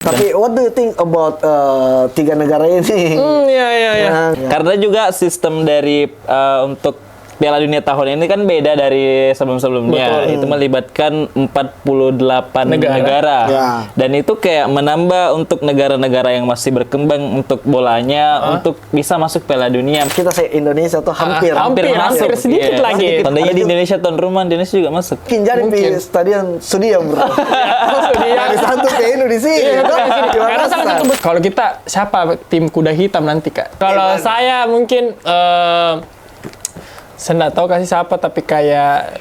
Tapi what do you think about tiga negara ini? Iya. Karena juga sistem dari untuk Piala Dunia tahun ini kan beda dari sebelum-sebelumnya. Betul. Itu melibatkan 48 negara. Ya. Dan itu kayak menambah untuk negara-negara yang masih berkembang untuk bolanya untuk bisa masuk Piala Dunia. Kita Indonesia tuh hampir masuk sedikit Iya. lagi. Tandanya di Indonesia tuan rumah Indonesia juga masuk. mungkin jadi di stadion Sudia bro. Dari satu ke ini di sini. Karena salah satu kalau kita siapa tim kuda hitam nanti Kak? Kalau saya mungkin saya nggak tahu kasih siapa tapi kayak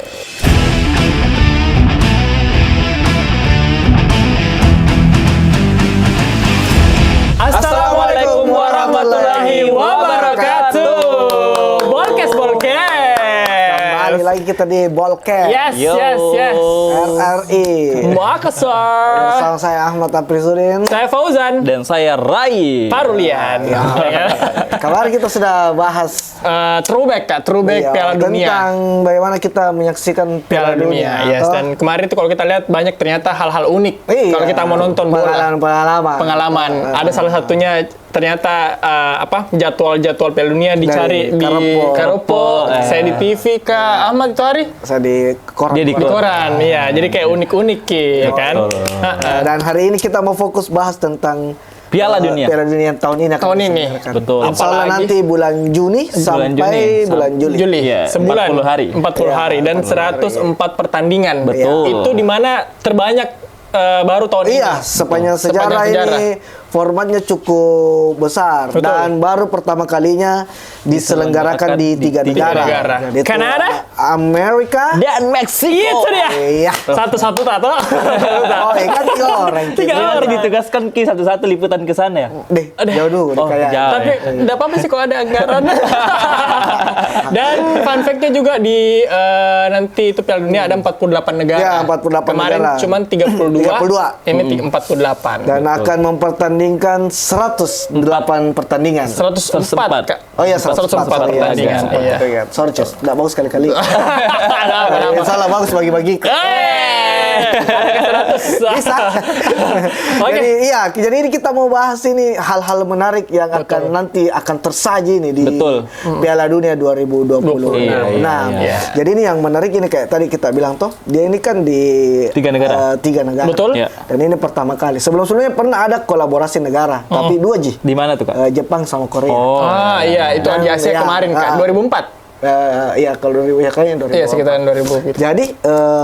Assalamualaikum warahmatullahi wabarakatuh. Bolkes. Kembali lagi kita di Bolkes. Yes. RRI. Makassar. Bersama saya Ahmad Aprisudin. Saya Fauzan. Dan saya Rai Parulian. Kemarin kita sudah bahas Throwback Piala Dunia. tentang bagaimana kita menyaksikan Piala Dunia. Yes. Toh? Dan kemarin itu kalau kita lihat banyak ternyata hal-hal unik Iya. kalau kita mau nonton bola. Pengalaman. Ada salah satunya ternyata jadwal Piala Dunia dicari Dari di Karopo. Karopo. Saya di TV Kak Ahmad itu hari Saya di koran. Dia di di koran. Iya, jadi kayak unik-unik ya kan. Dan hari ini kita mau fokus bahas tentang Piala Dunia. Piala Dunia tahun ini. akan Tahun ini. diselenggarakan. Betul. Insya Allah Apalagi nanti bulan Juni sampai bulan Juli. Iya, sebulan 40 hari. 40 hari dan 104 pertandingan. Betul. Itu di mana terbanyak baru tahun ini. Iya, sepanjang sejarah sejarah. ini formatnya cukup besar. Betul. Dan baru pertama kalinya diselenggarakan di tiga negara. Yaitu Kanada, Amerika, Dan Meksiko. Itu dia. iya. Satu-satu tato. Oh, iya kan tiga orang. Tiga Jadi orang. nanti ditugaskan Ki satu-satu liputan ke sana ya. Deh, jauh dulu. Oh, kayak jauh. Tapi enggak apa-apa sih kalau ada anggaran. Dan fun fact-nya juga di nanti itu Piala Dunia ada 48 negara. Ya, 48 Kemarin negara. cuman 32. 32. Ini 48. Dan akan mempertandingkan 108 pertandingan. 104 Kak. Oh iya, 104 Iya. pertandingan. Iya. Sorry, Cus. Nggak bagus kali-kali. Kenapa? Salah bagus bagi-bagi. Bisa. Oke. Jadi ini kita mau bahas ini hal-hal menarik yang akan nanti akan tersaji nih di Betul. Piala Dunia 2020. Iya, Nah, iya. jadi ini yang menarik ini kayak tadi kita bilang toh, dia ini kan di Tiga negara. tiga negara. Betul. Iya. Dan ini pertama kali. Sebelum-sebelumnya pernah ada kolaborasi negara, tapi dua Di mana tuh, Kak? Jepang sama Korea. Oh. Iya, itu Dan di Asia ya, kemarin kan 2004. Iya, kalau 2000 ya kayaknya 2000. Iya, sekitaran 2000 gitu. Jadi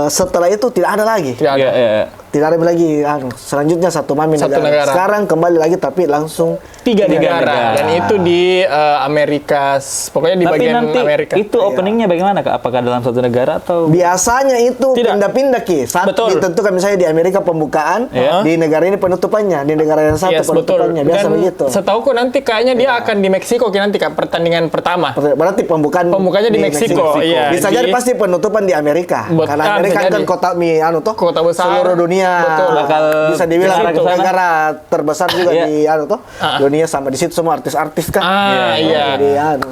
setelah itu tidak ada lagi. Tidak ada. Iya. Tidak ada lagi. Selanjutnya satu negara. Sekarang kembali lagi tapi langsung Tiga negara. negara. Dan itu di Amerika, pokoknya di Tapi bagian nanti Amerika. itu openingnya bagaimana, Kak? Apakah dalam satu negara atau biasanya itu Tidak. pindah-pindah Ki. Saat Betul. ditentukan misalnya di Amerika pembukaan, Iya. di negara ini penutupannya, di negara yang satu Yes, betul. penutupannya. Biasa Dan begitu. setauku nanti kayaknya dia akan di Meksiko nanti Kak, pertandingan pertama. Berarti Pembukaannya di Meksiko, iya. Bisa jadi pasti penutupan di Amerika. Karena Amerika bisa kan jadi. kota besar. seluruh dunia. Betul. Bakal bisa dibilang ke sana. negara terbesar juga Iya. di dunia, sama di situ semua artis-artis kan. Iya. Jadi,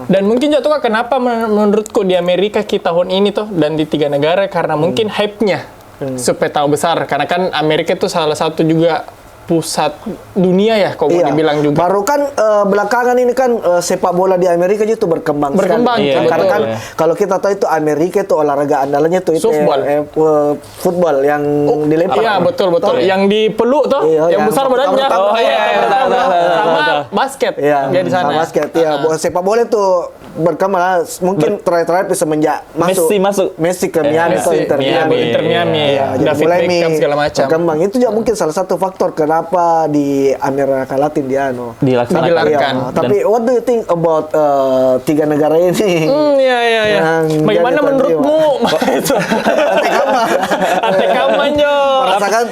Dan mungkin juga Kak, kenapa menurutku di Amerika tahun ini dan di tiga negara karena mungkin hype-nya supaya tahu besar karena kan Amerika itu salah satu juga pusat dunia ya kalau mau dibilang juga. Baru kan belakangan ini kan sepak bola di Amerika itu berkembang Berkembang, sekali. iya, Karena betul. kan kalau kita tahu itu Amerika itu olahraga andalannya itu Softball. football yang dilempar. Iya betul. Toh? Yang dipeluk tuh, Iya, yang besar badannya. pertama-tama. Oh, iya, Sama basket. Iya, Dia di sana. sama basket. Iya, sepak bola itu berkembang lah. Mungkin terakhir semenjak Messi ke Miami atau Inter Miami. Inter Miami. Iya, jadi David mulai Beckham segala macam. berkembang. Itu juga mungkin salah satu faktor kenapa di Amerika Latin dilaksanakan. Digelarkan. Iya. Tapi what do you think about tiga negara ini? Iya. Yang Bagaimana jadi menurutmu? Itu. Ate kamanyo. Merasakan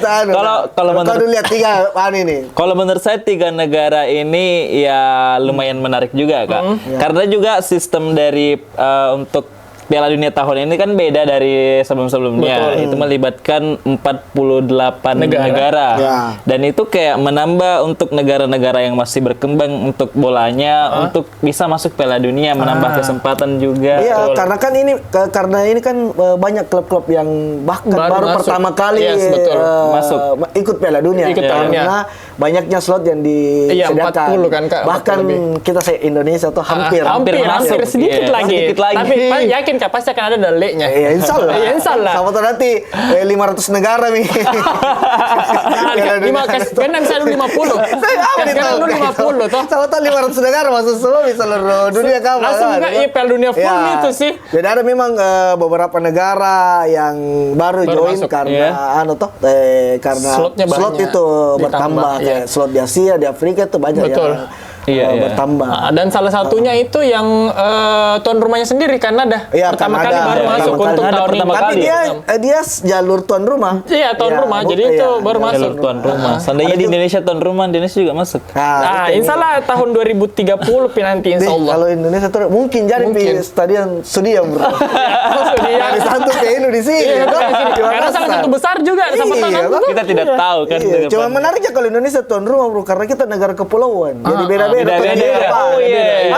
kalau menurut- dulu lihat tiga ini. Kalau menurut saya tiga negara ini ya lumayan menarik juga, Kak. Karena juga sistem dari untuk Piala Dunia tahun ini kan beda dari sebelum-sebelumnya. Betul. Itu melibatkan 48 negara. Ya. Dan itu kayak menambah untuk negara-negara yang masih berkembang untuk bolanya untuk bisa masuk Piala Dunia, menambah kesempatan juga. Iya, karena kan ini kan banyak klub-klub yang bahkan baru masuk. pertama kali Yes, betul. Masuk. ikut Piala Dunia. Ikut Piala Dunia. Karena banyaknya slot yang disediakan. 40 kan, Kak, Bahkan 40 kita Indonesia tuh hampir hampir masuk. sedikit Iya, lagi. sedikit lagi. Tapi yakin Kak pasti akan ada daleknya. Iya, insya Allah. Iya, insya Allah. Sama tuh nanti 500 negara nih. Piala Dunia. Kan bisa dulu 50. Saya apa nih Kan dulu 50 toh. Sama tuh 500 negara masuk semua di seluruh dunia kamu. Langsung nggak iya Piala Dunia full Ya. itu sih. Jadi ada memang beberapa negara yang baru join masuk, karena karena Slotnya slot banyak. itu Ditambah, bertambah iya. kayak slot di Asia, di Afrika itu banyak Betul. yang Iya, iya. bertambah. Nah, dan salah satunya itu yang tuan rumahnya sendiri Kanada. Iya, Pertama Kanada. kali baru Iya, masuk pertama untuk kali. tahun ini. Pertama Tapi kali. dia jalur tuan rumah. Iya, tuan rumah. Jadi itu baru jalur masuk. Jalur tuan rumah. Seandainya di Indonesia tuan rumah, Indonesia juga masuk. Nah, itu. insya Allah tahun 2030 nanti insya Nih, Allah. kalau Indonesia tuh mungkin jadi di Mungkin. stadion Sudia bro. Dia Dari satu ke ini di sini. Iya, bro. di sini. Di Karena salah Makassar. satu besar juga Iya, sama tangan Bang. tuh. Kita tidak tahu kan. Iya, ke cuma depan. menariknya kalau Indonesia tuan rumah bro, karena kita negara kepulauan, jadi beda-beda. tuh beda-beda. negara. Oh, iya,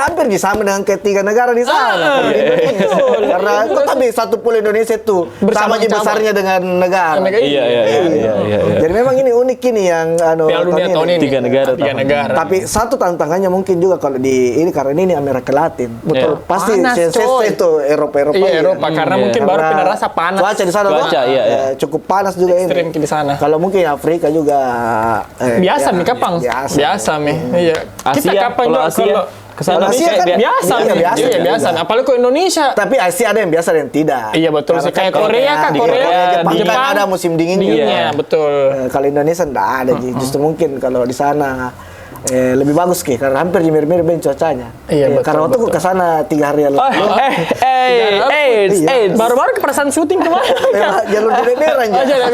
Hampir sama dengan ketiga negara di sana. Kalau di Indonesia. Karena kok tapi satu pulau Indonesia itu sama aja Bersama-sama. besarnya dengan negara. Iya. Jadi memang ini unik ini yang Piala Dunia tahun ini. Tiga negara Tiga tahun negara. Tapi satu tantangannya mungkin juga kalau di ini karena ini Amerika Latin. Betul. Pasti Panas, sensasi coy. itu Eropa Iya, Eropa karena iya. mungkin baru pindah rasa panas. Cuaca di sana Cuaca, tuh, iya. cukup panas juga Ekstrim ini. di sana. Kalau mungkin Afrika juga Biasa ya, nih Kapang. Biasa. Biasa nih. Iya. Kita Asia, kapan kalau juga Asia, kalau kesana Asia kayak kan biasa iya, nih. biasa Iya, juga. biasa. Apalagi ke Indonesia. Tapi Asia ada yang biasa dan tidak. Iya betul sih. Karena Kayak kan Korea Kak, di Korea, Jepang, Jepang kan ada musim dinginnya. dinginnya, betul. Kalau Indonesia enggak ada, Ji. Justru mungkin kalau di sana lebih bagus Ki, karena hampir mirip-mirip cuacanya. Iya, betul, Karena waktu aku ke sana 3 hari yang lalu. Baru-baru ke perasaan syuting kemarin. Jalur daerah aja. Oh, jadi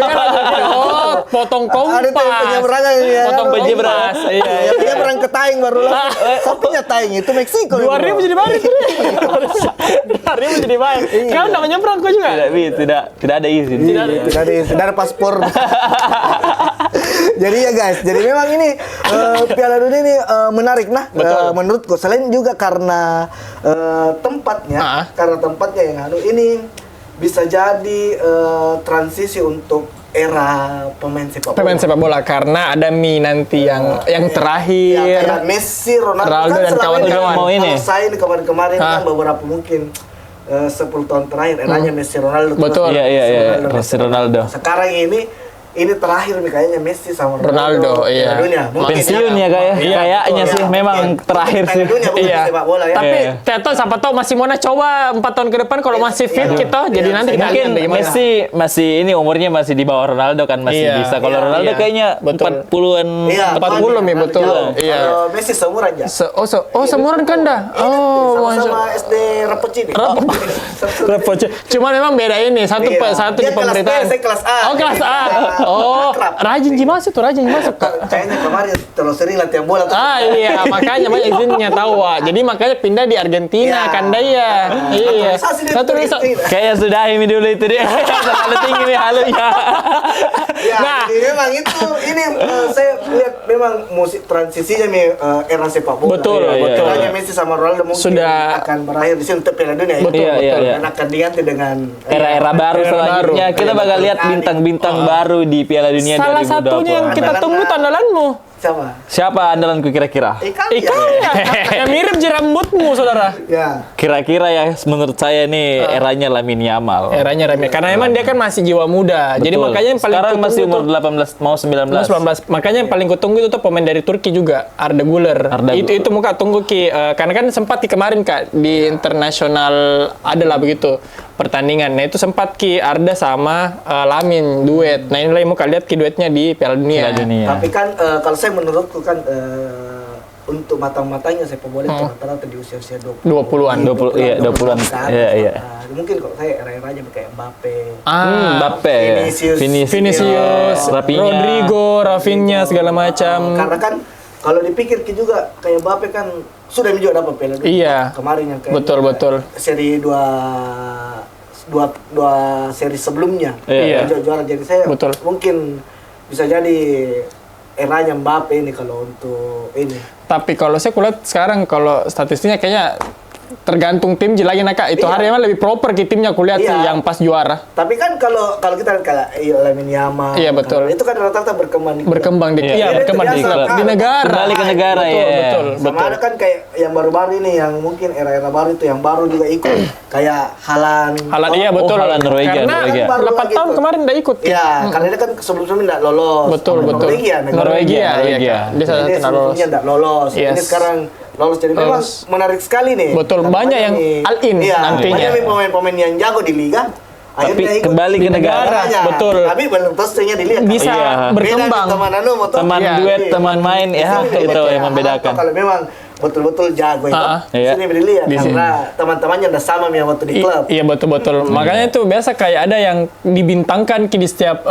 potong kompas. Ada tuh yang penyeberangan ya. Potong kan? kompas. Iya. Ya, penyeberang ke Taing baru lah. Sampingnya Taing itu Meksiko. 2.000 jadi balik. 2.000 jadi balik. Kau namanya perangko juga? Tidak ada izin. Tidak ada paspor. Jadi ya guys, jadi memang ini Piala Dunia ini menarik nah menurutku. Selain juga karena tempatnya, yang ini bisa jadi transisi untuk era pemain sepak bola. Pemain sepak bola karena ada nanti yang terakhir. Ya, kayak Messi, Ronaldo dan selama kawan-kawan. Mau ini. kalau saya kemarin-kemarin kan beberapa mungkin 10 tahun terakhir eranya Messi, Ronaldo. Betul. Iya. Messi, Ronaldo. Sekarang ini terakhir nih kayaknya Messi sama Ronaldo, iya. Piala Dunia. Mungkin Pensiun ya kayak Iya, kayaknya betul, sih ya. memang Mungkin terakhir Piala sih. Dunia bukan Iya. sepak bola ya. Tapi Iya. Teto siapa tahu masih mau coba 4 tahun ke depan kalau masih fit kita. Jadi nanti kita Mungkin lihat bagaimana. Messi masih ini umurnya masih di bawah Ronaldo kan masih Iya, bisa. Kalau iya, Ronaldo iya. kayaknya Betul. 40-an. Iya, 40 nih, betul. jauh. Iya. Kalau Messi seumuran aja. Semuran kan dah. Oh, sama-sama SD Rapocini. Cuma memang beda ini. Satu Iya. satu Dia di kelas B, pemerintahan. saya kelas A. Oh, kelas A. Oh, Akrab. rajin masuk tuh, rajin masuk. Kayaknya kemarin terlalu sering latihan bola tuh. Iya, makanya banyak izinnya tahu, Wak. Jadi makanya pindah di Argentina, Iya. kan dia. Iya. Naturalisasi dia Satu tuh, bisa. itu. Kayaknya sudah ini dulu itu dia. Terlalu tinggi nih halunya. Ya, Nah. jadi memang itu ini saya lihat memang musik transisinya nih era sepak bola. Betul, Iya, betul. Eranya Messi sama Ronaldo mungkin Sudah- akan berakhir di sini untuk Piala Dunia. Betul, Iya, betul. iya. Dan akan diganti dengan Era-era baru Era selanjutnya. baru. Kita Iya, bakal betul lihat sekali. bintang-bintang baru di Piala Dunia 2020. Salah satunya yang kita Andalan- tunggu itu andalanmu. Siapa? Siapa andalanku kira-kira? Ikan. Ikan ya. Yang mirip je rambutmu, saudara. Ya. Kira-kira ya menurut saya nih eranya Lamine Yamal. Eranya Rame. Karena emang dia kan masih jiwa muda. Jadi Betul. makanya yang paling sekarang masih kutunggu umur tuh- 18 mau 19. 19. Makanya yang paling kutunggu itu tuh pemain dari Turki juga, Arda Güler. Itu muka tunggu Ki. Karena kan sempat kemarin Kak di internasional adalah begitu pertandingan. Nah itu sempat Ki Arda sama Lamin duet. Nah inilah yang muka lihat Ki duetnya di Piala Dunia. Piala Dunia. Tapi kan kalau saya menurutku kan untuk matang-matangnya sepak bola itu rata-rata di usia-usia 20-an. 20-an. Iya. Mungkin kalau saya era-eranya kayak Mbappe. Mbappe, Vinicius. Vinicius, Rafinha. Rodrigo, Rafinha segala macam. Karena kan kalau dipikir juga kayak Mbappe kan sudah juga dapat Piala Dunia. Iya. Kemarin yang kayak Betul. seri dua seri sebelumnya. Iya. Juara. Jadi saya Betul. mungkin bisa jadi eranya Mbappe ini kalau untuk ini. Tapi kalau saya kulihat sekarang kalau statistiknya kayaknya tergantung tim lagi Kak. Itu Iya. hari emang lebih proper ke timnya kulihat sih Iya. yang pas juara. Tapi kan kalau kita kayak Lamine Yamal, Iya, betul. itu kan rata-rata berkembang di klub. Berkembang di Iya, berkembang itu di biasa, klub, Kak. di negara. Kembali ke negara, betul, ya. Betul, Sama betul. ada kan kayak yang baru-baru ini yang mungkin era-era baru itu yang baru juga ikut kayak Haaland. Haaland iya betul. Haaland Norwegia, Karena Norwegia. Baru 8 lagi tahun tuh. kemarin udah ikut. Iya, karena dia kan sebelum-sebelumnya enggak lolos. Betul, Sama betul. Norwegia, negara Norwegia, iya Norwegia. Kak. Dia salah Jadi satu lolos. sebelumnya enggak lolos. Yes. Ini sekarang lolos. Jadi memang Lolos. menarik sekali nih. Betul, Karena banyak yang nih- all-in iya, nantinya. Banyak nih pemain-pemain yang jago di liga. Tapi akhirnya ikut kembali ke di negara. negaranya. Betul. Tapi belum tentunya dilihat. Bisa Iya. berkembang. Beda nih teman anu, motor. Teman Iya, duet, iya. teman main, Di ya, sini itu dilihat yang ya, membedakan. Kalau memang betul-betul jago itu, di Iya. sini dilihat Di sini. karena teman-temannya udah sama yang waktu di klub. Iya betul. Makanya itu biasa kayak ada yang dibintangkan di setiap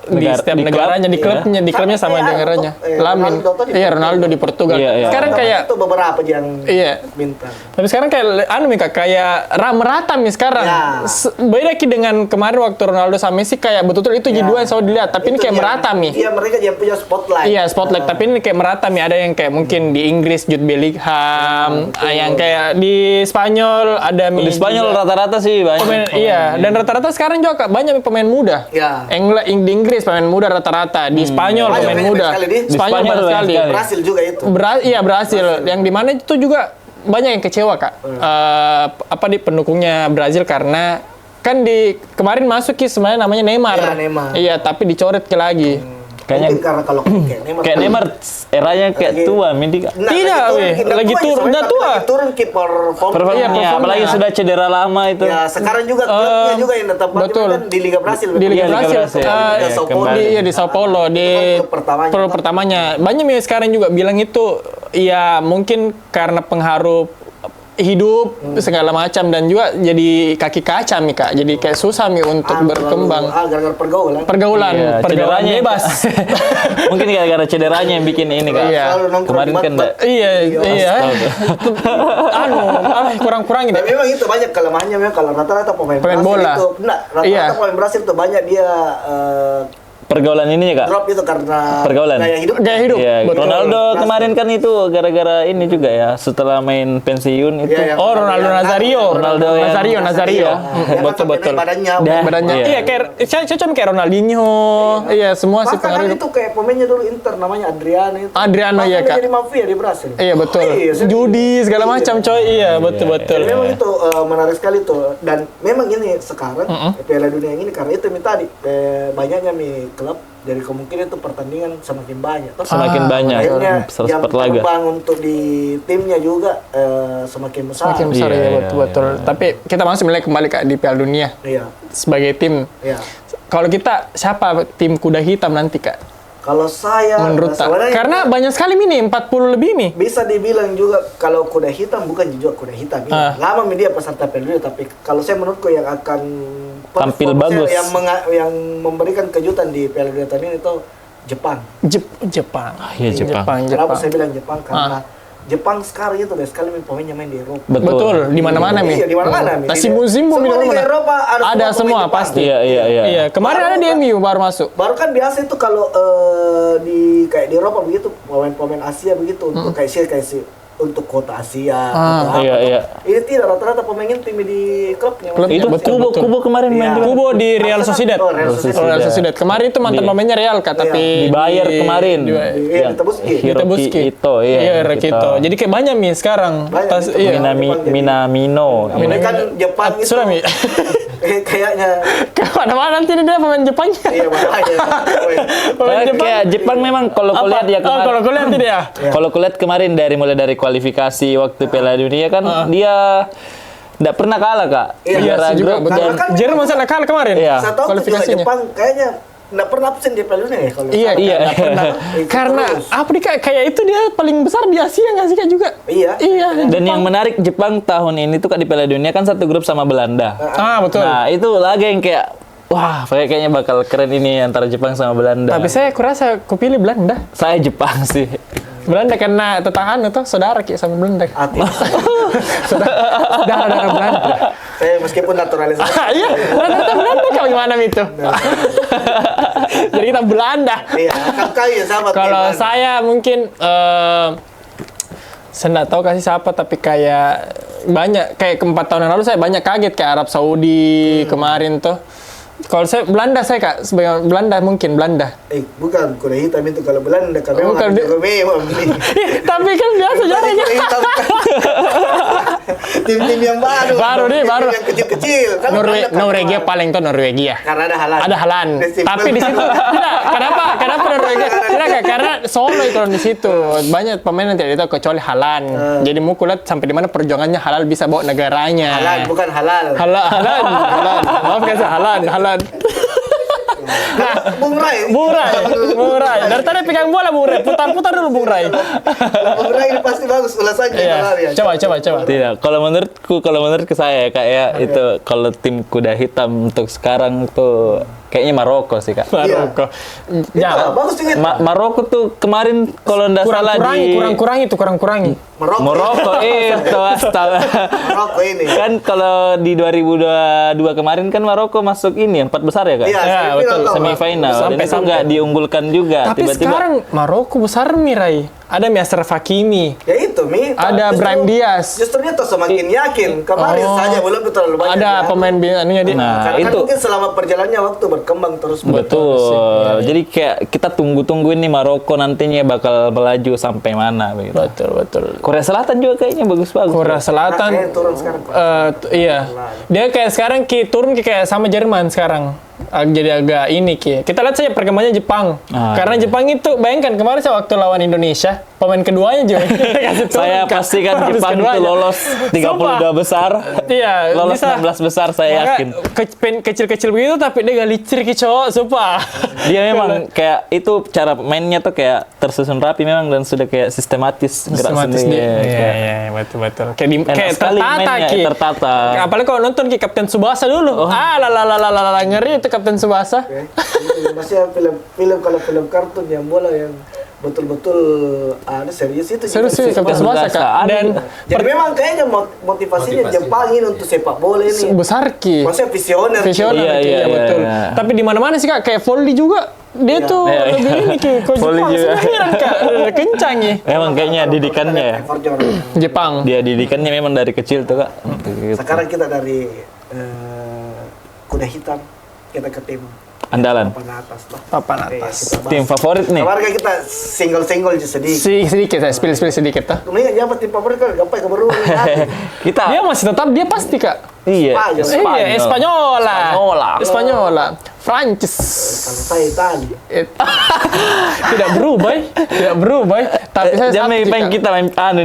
di setiap di klub, negaranya, di klubnya, di klubnya sama kayak negaranya. Ronaldo tuh di Iya Ronaldo di Portugal. Iya, iya. Sekarang kayak itu beberapa yang Iya. bintang. Tapi sekarang kayak Kak, kayak merata nih sekarang. Ya. Beda dengan kemarin waktu Ronaldo sama Messi kayak betul-betul itu Ya. J2 yang selalu dilihat, tapi ini Itu kayak yang- merata nih. Iya, mereka yang punya spotlight. Iya, spotlight. Tapi ini kayak merata nih. Ada yang kayak mungkin di Inggris Jude Bellingham, yang kayak di Spanyol ada Di Spanyol rata-rata sih banyak. pemain, iya, dan rata-rata sekarang juga Kak, banyak pemain muda. Ya. Di Inggris pemain muda rata-rata, di Spanyol Banyak pemain banyak muda. sekali di Spanyol Spanyol banyak banyak sekali. sekali. Brasil juga itu. Iya Brasil, yang dimana itu juga banyak yang kecewa Kak. Di pendukungnya Brazil karena kan di kemarin masuk sebenarnya namanya Neymar. Iya, Neymar. Iya, tapi dicoret lagi. Kayaknya- Mungkin karena kalau kayak Neymar. Kayak Neymar eranya kayak Lagi- tua, Mindi. Nah, Tidak, weh. Lagi turun, udah tua. Lagi turun kiper form. Iya, Performanya, performanya. apalagi sudah cedera lama itu. Ya, sekarang juga klubnya juga yang tetap betul. kan di Liga Brasil. Di Liga Iya, Liga Brasil. Brasil. Di Sao Paulo. kembali. Di Sao Paulo di Itu kan klub pertamanya. klub pertamanya. Banyak yang sekarang juga bilang itu ya mungkin karena pengaruh hidup segala macam dan juga jadi kaki kaca nih Kak. Jadi kayak susah nih untuk berkembang. Gara-gara pergaulan. Pergaulan Iya, pergaulan cederanya bebas. Mungkin gara-gara cederanya yang bikin ini Kak. Iya. Selalu nongkrong Kemarin di kan mat-mat. Iya. Kurang-kurang ini. Tapi memang itu banyak kelemahannya memang kalau rata-rata pemain Pemain Brasil bola. itu. Enggak, rata-rata Iya. pemain Brasil itu banyak dia Pergaulan ini ya Kak. drop itu karena Pergaulan. gaya hidup. Gaya hidup. Iya, Betul. Ronaldo kemarin kan itu gara-gara ini juga ya, setelah main pensiun itu. Iya, Oh, Ronaldo Nazario. Ronaldo yang- Nazario. Dia kan Betul sampai betul. naik badannya. Dah. Badannya. Iya. Iya, kayak saya cuma kayak Ronaldinho. Iya, semua sih Bahkan kan pengaruh. itu kayak pemainnya dulu Inter namanya Adriano itu. Adriano, Bahkan iya, dia Kak. jadi mafia di Brasil. Iya betul. serius. Judi segala macam coy. Iya, betul. Jadi memang itu menarik sekali tuh, dan memang ini sekarang Piala Dunia ini karena itu tadi banyaknya klub, jadi kemungkinan itu pertandingan semakin banyak. Toh, Semakin banyak, akhirnya yang 104 laga. terbang untuk di timnya juga semakin besar. Semakin besar Iya, ya iya, betul. Tapi kita masih mulai kembali Kak di Piala Dunia Iya, sebagai tim. iya. Kalau kita siapa tim kuda hitam nanti Kak? Kalau saya Menurut Tak? sebenarnya Karena banyak sekali nih 40 lebih nih. bisa dibilang juga kalau kuda hitam bukan juga kuda hitam. Ah. Lama media peserta Piala Dunia, tapi kalau saya menurutku yang akan Tampil perform, bagus. yang memberikan kejutan di Piala Dunia tahun ini itu Jepang. Jepang. iya, Jepang. Kenapa saya bilang Jepang? Karena Jepang sekarang itu banyak sekali pemainnya main di Eropa. Betul, di mana-mana nih. Iya, di mana-mana. Mi. Nah, Simbu-simbu Semua di Liga mana-mana. Eropa Ada pemain semua Jepang. pasti. Iya. Iya, kemarin ada di MU baru masuk. Baru kan biasa itu kalau di kayak di Eropa begitu pemain-pemain Asia begitu untuk kayak untuk kota Asia. atau apa, Iya, toh. iya. Ini tidak rata-rata pemain tim di klubnya. Klub. Itu Betul, Kubo betul. Kubo kemarin main Iya. juga. Kubo di Real Sociedad. Oh, Real Sociedad. Real Sociedad. Kemarin itu mantan Di- pemainnya Real Kak, tapi Dibayar kemarin. Iya, ditebus Ki. Hiroki Ito, iya. Hiroki Ito. Jadi kayak banyak nih sekarang. Banyak Pas gitu. iya. Minamino. Ini kan Jepang itu Sudah Mi. kayaknya Kemana-mana nanti nih dia pemain Jepangnya. iya makanya. Pemain Kayak Jepang memang kalau Apa? kulihat ya Oh, kalau kulihat ini ya. Kalau kulihat kemarin mulai dari kualifikasi waktu Piala Dunia kan dia tidak pernah kalah Kak. Iya, Juara sih juga, grup betul. dan kan Jerman salah kalah kemarin. Iya. Saya tahu juga Kualifikasinya. Jepang kayaknya nggak pernah absen di Piala Dunia ya kalau Iya, salah. iya. Nggak pernah. Ikut Karena terus. apa nih Kak, kayak itu dia paling besar di Asia nggak sih Kak juga? Iya. Iya. dan yang menarik Jepang tahun ini tuh Kak di Piala Dunia kan satu grup sama Belanda. Ah, betul. Nah, itu laga yang kayak wah kayaknya bakal keren ini antara Jepang sama Belanda. Tapi saya kurasa kupilih Belanda. Saya Jepang sih. Belanda karena tetangga tuh saudara kayak sama Belanda. Hati. Saudara Belanda. Saya meskipun naturalisasi. Iya, rata-rata Belanda kayak gimana itu? Jadi kita Belanda. Iya, kan ya sama. Kalau saya mungkin saya nggak tahu kasih siapa, tapi kayak banyak kayak 4 tahun yang lalu saya banyak kaget kayak Arab Saudi kemarin tuh. Kalau saya Belanda saya Kak, sebagai Belanda mungkin Belanda. Bukan kuda hitam itu kalau Belanda kan memang Bukan, ada juga mewah. Tapi kan biasa jarangnya. Kuda hitam kan. Tim-tim yang baru. Baru nih, baru. Yang kecil-kecil. Kan Belanda kan Norwegia kemarin. paling tuh Norwegia. Karena ada halan. Ada halan. Tapi di situ tidak. Kenapa Norwegia? Tidak Kak, karena Solo itu di situ banyak pemain yang tidak tahu kecuali halan. Jadi mau kulihat sampai di mana perjuangannya halal bisa bawa negaranya. Halan bukan halal. Halan. Maaf guys, halan. Nah, Bung Rai. Dari tadi pegang bola Bung Rai, putar dulu Bung Rai. Bung Rai ini pasti bagus ulasannya. Iya. Coba. Tidak, kalau menurutku saya kayak itu kalau tim kuda hitam untuk sekarang tuh kayaknya Maroko sih Kak. Maroko. Ya, bagus juga. Maroko tuh kemarin kalau nggak salah Kurang-kurangi. Maroko itu astaga. Maroko ini. Kan kalau di 2022 kemarin kan Maroko masuk ini 4 besar ya Kak? Iya, betul. Semifinal. Dan itu Sampai. nggak diunggulkan juga. Tapi sekarang Maroko besar Mirai. Ada Ashraf Hakimi. Ya itu Mi. Ada Brahim Diaz. Justru dia tuh semakin yakin. Kemarin saja belum terlalu banyak. Ada pemain anunya dia. Nah, Karena itu kan mungkin selama perjalanannya waktu berkembang terus. betul. Jadi kayak kita tungguin nih Maroko nantinya bakal melaju sampai mana begitu. Betul. Korea Selatan juga kayaknya bagus-bagus. Korea Selatan. Nah, turun sekarang. Iya. Dia kayak sekarang turun kayak sama Jerman sekarang. Jadi agak ini Kita lihat saja perkembangannya Jepang. Karena Jepang itu bayangkan kemarin saya waktu lawan Indonesia, pemain keduanya juga kasih turun, Saya Kak. pastikan Habis Jepang itu keduanya. lolos 32 besar. Iya, Lolos bisa. 16 besar saya yakin. Kecil-kecil begitu tapi dia gak licir cowok, sumpah. Dia memang kayak itu cara mainnya tuh kayak tersusun rapi memang dan sudah kayak sistematis Sistematis sendiri. dia. Kayak Iya, betul. Kayak enak sekali mainnya, tertata. Apalagi kalau nonton Kapten Tsubasa dulu. Ngeri itu Kapten Tsubasa. Masih film kalau film kartun yang bola yang betul-betul ada serius itu. Serius sih Kapten Tsubasa Kak. Dan Jadi memang kayaknya motivasinya Jepang ini untuk sepak bola ini. besar Maksudnya visioner. Iya, betul. iya. Tapi di mana-mana sih Kak, kayak Voldy juga. Dia tuh Iya. lebih ini Kak. Voldy Jepang juga. sebenarnya Kak. Kencang ya. Memang kayaknya didikannya ya. Jepang. Dia didikannya memang dari kecil tuh Kak. Gitu. Sekarang kita dari kuda hitam kita ke tim Andalan. Papan atas. Tim favorit nih. Kemarin kan kita single sedikit. Sedikit saya spill sedikit tuh. Kemudian siapa tim favorit kan gapai kebaru. Kita Dia masih tetap dia pasti Kak. iya. Spanyol. Espanyola. Prancis. Kalau saya Itali. Tidak berubah. Tapi saya Jangan satu, main Kak. kita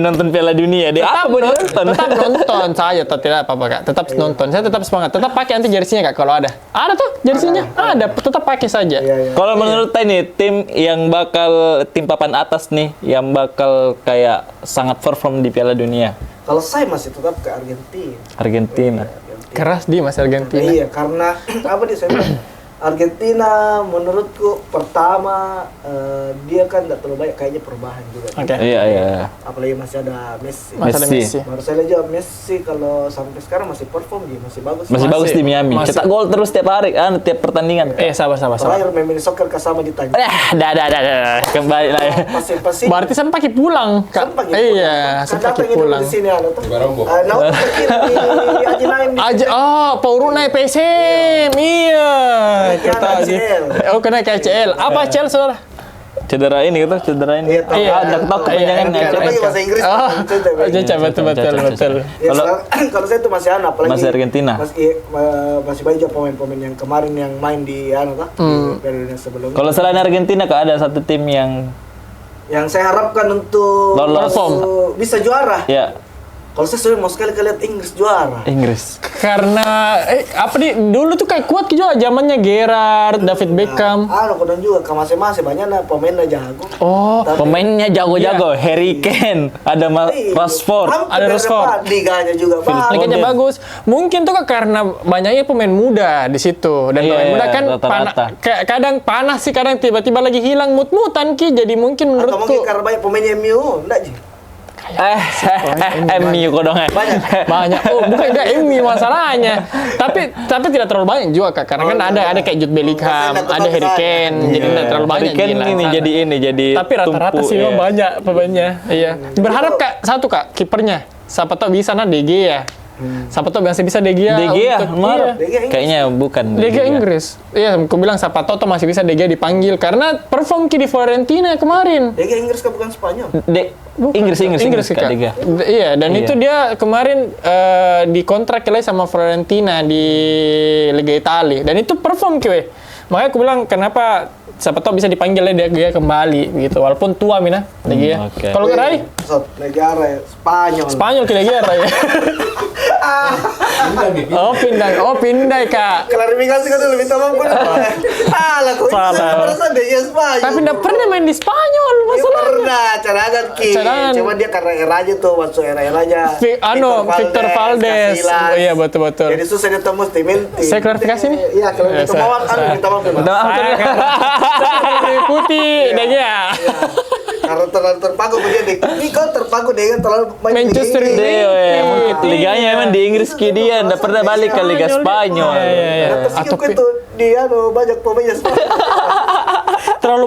nonton Piala Dunia deh. Tetap nonton. nonton saja, tidak apa-apa Kak. Tetap nonton. Saya tetap semangat. Tetap pakai nanti jersinya Kak kalau ada. Ada tuh jersinya. Ada. Tetap pakai saja. Iya. Kalau menurut saya nih tim yang bakal tim papan atas nih yang bakal kayak sangat perform di Piala Dunia. Kalau saya masih tetap ke Argentina. Keras Dia masih Argentina. Iya, karena apa dia saya bilang, Argentina menurutku pertama dia kan nggak terlalu banyak kayaknya perubahan juga. Oke. Iya. Apalagi masih ada Messi. Masih ada Messi. Messi. Baru saya lihat juga Messi kalau sampai sekarang masih perform dia masih bagus. Masih bagus di Miami. masih. Cetak gol terus tiap hari, tiap pertandingan. Sabar. Terakhir main soccer sama ditanya. Dah. Kembali lah ya. Pasti. Berarti saya pakai pulang, Kak. Kan pagi pulang. Iya, Kan saya pakai datang pulang. di sini ada tuh. Barombo. Nah, di Aji Naim di Aja, Pauru naik PSM, iya. Kata aja. KCL. Kena KCL. Apa KCL, saudara? Cedera ini. Iya, Ada tahu kepanjangannya. Iya, Cedera. pakai bahasa Inggris. Betul. Ya, kalau saya tuh masih apalagi Masih Argentina. masih banyak pemain-pemain yang kemarin yang main di di Piala Dunia sebelumnya. Kalau selain Argentina Kak ada satu tim yang Yang saya harapkan untuk Lolos. bisa juara. ya Kalau saya sudah mau sekali lihat Inggris juara. Inggris. Karena apa nih dulu tuh kayak kuat juga zamannya Gerrard, David Beckham. Kadang juga ke masing-masing banyak pemainnya jago. Oh, Tapi- Pemainnya jago-jago, Harry Kane, ada Rashford. Hampir Ada dari Rashford. depan, liganya juga bagus. liganya bagus. Mungkin tuh Kak, karena banyaknya pemain muda di situ dan Iya, pemain muda kan rata-rata. kadang panas sih, kadang tiba-tiba lagi hilang mut-mutan Ki. Jadi mungkin Atau mungkin menurutku karena banyak pemainnya MU, enggak Ji? MU kodongnya. banyak. Oh, bukan enggak MU masalahnya. Tapi tidak terlalu banyak juga Kak. Karena kan ada kayak Jude Bellingham, Maksudnya ada Harry Kane, jadi tidak terlalu banyak. Harry Kane gila. jadi Tapi rata-rata tumpu, sih ya. memang banyak pemainnya. Iya. Berharap Kak satu Kak kipernya. Siapa tahu bisa De Gea. Siapa tahu masih bisa De Gea. De Gea, untuk- Mar. iya. De Gea Inggris. Kayaknya bukan. De Gea Inggris. Iya, aku bilang siapa tahu masih bisa De Gea dipanggil karena perform Ki di Fiorentina kemarin. Dia Inggris kan bukan Spanyol. Inggris Kak. Kak De Gea. Iya, dan Iya. itu dia kemarin dikontrak lagi sama Fiorentina di Liga Italia dan itu perform Ki. Makanya aku bilang kenapa siapa tahu bisa dipanggil De Gea kembali gitu walaupun tua Mina De Gea. oke. Kalau Rai Negara Spanyol. Spanyol Ki De Gea Rai. pindah Kak. Klarifikasi kan dulu minta maaf. Alah, kok Salah. saya merasa dia Spanyol. Tapi enggak pernah main di Spanyol Dia masalahnya. pernah cadangan Ki. Cadangan. Cuma dia karena eranya tuh masuk era-eranya. Victor Valdes. Casillas. Oh, iya betul. Jadi susah dia tembus tim inti. Saya klarifikasi nih? Iya, kalau minta saya- maaf, minta maaf. Minta maaf. Saya kan mengikuti De Gea. Karena terlalu terpaku dia deh. Ini kau terpaku dengan terlalu main di Manchester Inggris. United. Dia emang Iya. liganya emang di Inggris Ki dia enggak pernah balik ke Liga Spanyol. Iya. Atas Atau itu itu dia banyak pemainnya Spanyol. terlalu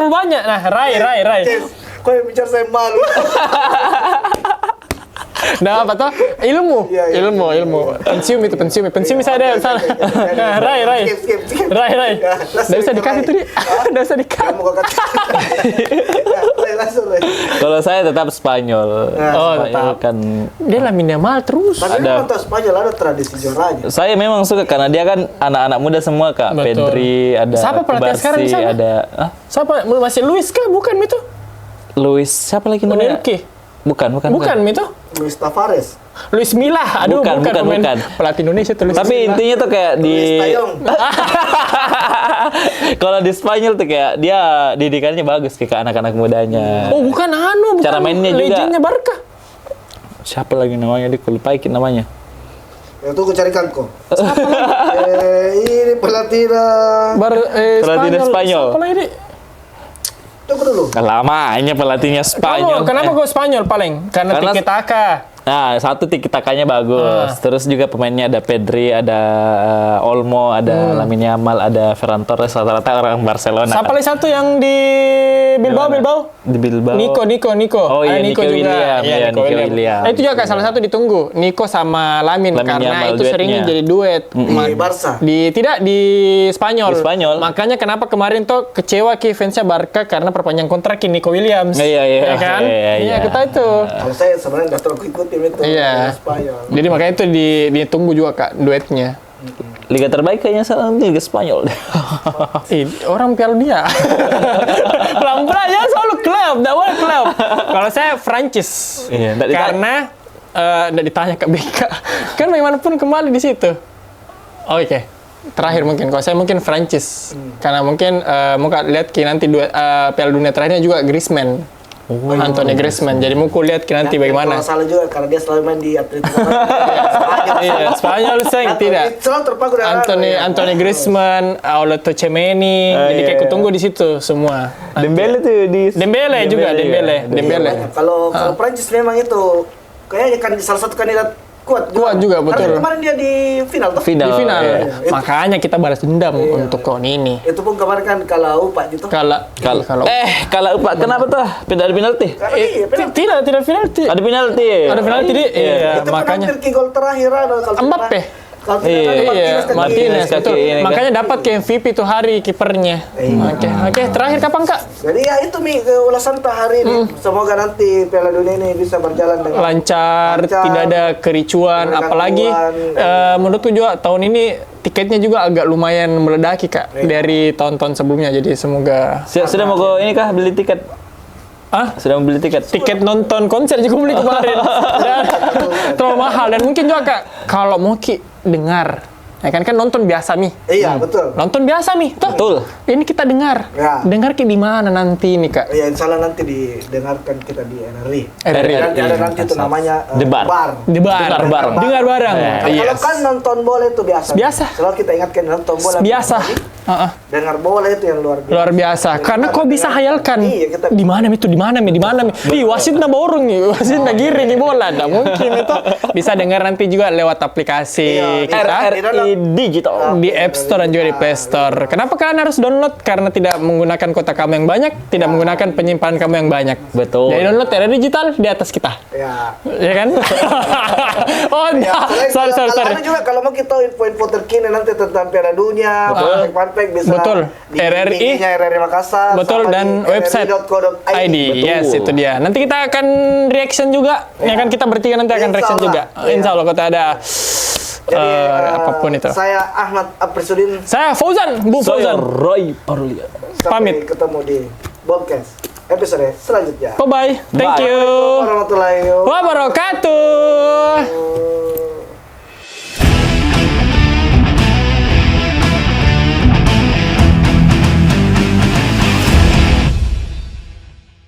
banyak. Nah, Rai. Kau yang bicara saya malu. Nah, apa tuh? Ilmu. Iya. Pensiun bisa ada. Salah. Nah, Rai. Skip. Rai. Ya, Nggak bisa dikasih tuh dia. Nggak bisa dikasih. Kamu kok kata. Ya, langsung. Kalau saya tetap Spanyol. Oh, Spanyol tetap. kan. Dia Lamine Yamal terus. Tapi Ada. memang tahu Spanyol ada tradisi juaranya. Saya memang suka karena dia kan anak-anak muda semua Kak. Betul. Pedri, ada Siapa pelatih Kubarsi, sekarang di sana? ada Siapa? Masih Luis kah? Bukan itu? Luis, siapa lagi namanya? Enrique. Bukan. Bukan itu? Luis Tavares. Luis Milla. Aduh, Bukan. pemain pelatih Indonesia tuh Luis Tapi Milla. intinya tuh kayak di Luis Tayong. kalau di Spanyol tuh kayak dia didikannya bagus ke anak-anak mudanya. Oh, bukan Cara mainnya juga. Legendnya Barca. Siapa lagi namanya? Dia lupain namanya. Ya tuh aku carikan kok. Ini pelatih Pelatih Spanyol. Siapa lagi? Tunggu dulu. Lamanya pelatihnya Spanyol. Kenapa kok Spanyol paling? Karena Karena- tiki taka. Nah, satu tiki-takanya bagus. Terus juga pemainnya ada Pedri, ada Olmo, ada Lamine Yamal, ada Ferran Torres, rata-rata orang Barcelona. Siapa lagi satu yang di Bilbao? Di Bilbao. Nico. Oh iya, Ada Nico William. Iya, Nico William. Itu juga salah satu ditunggu. Nico sama Lamine Lamine karena Yamal itu seringnya duetnya. jadi duet. Di Barca. Tidak di Spanyol. Di Spanyol. Makanya kenapa kemarin tuh kecewa Ki fansnya Barca karena perpanjang kontrak Ki Nico Williams. Iya. Ya kan? Iya. Kita itu. Kalau saya sebenarnya nggak terlalu ikutin itu. Iya. Spanyol. Jadi makanya itu ditunggu juga Kak duetnya. Liga terbaik kayaknya sekarang Liga Spanyol. Orang Piala Dunia. Pelan-pelan ya selalu klub, enggak boleh klub. Kalau saya Prancis. Iya, nggak ditanya. Karena enggak ditanya ke BK. Kan bagaimanapun kembali di situ. Oke. Terakhir mungkin kalau saya mungkin Prancis. Karena mungkin muka lihat Ki nanti Piala Dunia terakhirnya juga Griezmann. Anthony Griezmann. Jadi mau lihat Ki nanti bagaimana. Kalau salah juga karena dia selalu main di Atletico. Iya, Spanyol seng tidak. Selalu terpaku dengan Anthony Griezmann, Auleto Cemeni, jadi kayak kutunggu di situ semua. Dembele tuh di Dembele juga, Dembele. Kalau Prancis memang itu kayaknya kan salah satu kandidat kuat juga, betul. Karena kemarin dia di final tuh. Di final. iya. Makanya kita balas dendam untuk tahun ini. Itu pun kemarin kan kalau Pak gitu. Kalau kalau Pak kenapa tuh? Pindah penalti? Karena iya, penalti. tidak penalti. Ada penalti. Ada penalti di iya, Itu makanya kan hampir gol terakhir ada kalau Mbappe. Kalau tidak Iya, kan Iya, kaki. Martinez kaki betul. ini kan. Makanya dapat ke MVP tuh hari kipernya. Oke, terakhir kapan Kak? Jadi ya itu Mi ke ulasan hari ini. Semoga nanti Piala Dunia ini bisa berjalan dengan Lancar, Lancar. tidak ada kericuan, Tidak ada apalagi gangguan. menurutku juga tahun ini tiketnya juga agak lumayan meledaki Kak dari tahun-tahun sebelumnya. Jadi semoga Sudah mau ini kah beli tiket? Sudah membeli tiket? Tiket nonton konser juga beli kemarin. Dan terlalu mahal. Dan mungkin juga Kak, kalau mau dengar. Ya kan nonton biasa nih. Iya, betul. Nonton biasa nih. Tuh. Betul. Ini kita dengar. Ya. Dengar di mana nanti nih Kak? Ya, insya Allah nanti didengarkan kita di NRI. RRI. Nanti ada nanti itu namanya The Bar. Dengar bareng. Dengar bareng. Kalau kan nonton bola itu biasa. Biasa. Selalu kita ingatkan nonton bola. Biasa. Dengar bola itu yang luar biasa. Luar biasa. Karena kau bisa hayalkan. Iya, kita Di mana itu? Di mana mi? Ih, wasit na borong nih. Wasit na giring nih bola. Nggak mungkin itu. Bisa dengar nanti juga lewat aplikasi kita. RRI Digital. Di App Store dan juga di Play Store. Kenapa kalian harus download? Karena tidak menggunakan kota kamu yang banyak, tidak menggunakan penyimpanan kamu yang banyak. Betul. Jadi download RRI Digital di atas kita. Ya. Ya kan? Oh, enggak. Sorry. Ada juga kalau mau kita info-info terkini nanti tentang Piala Dunia, fun-fact bisa Betul. di RRI. IG-nya RRI Makassar. Betul, sama dan di website rri.co.id. Yes, itu dia. Nanti kita akan reaction juga. Ya kan kita bertiga nanti akan Insya reaction juga. Allah. Insya Allah kita ada Jadi, apapun itu. Saya Ahmad Aprisudin. Saya Fauzan, Bu Saya Fauzan. Roy Parulia. Sampai Pamit. ketemu di podcast episode selanjutnya. Bye bye. Thank Bye. you. Warahmatullahi Wabarakatuh.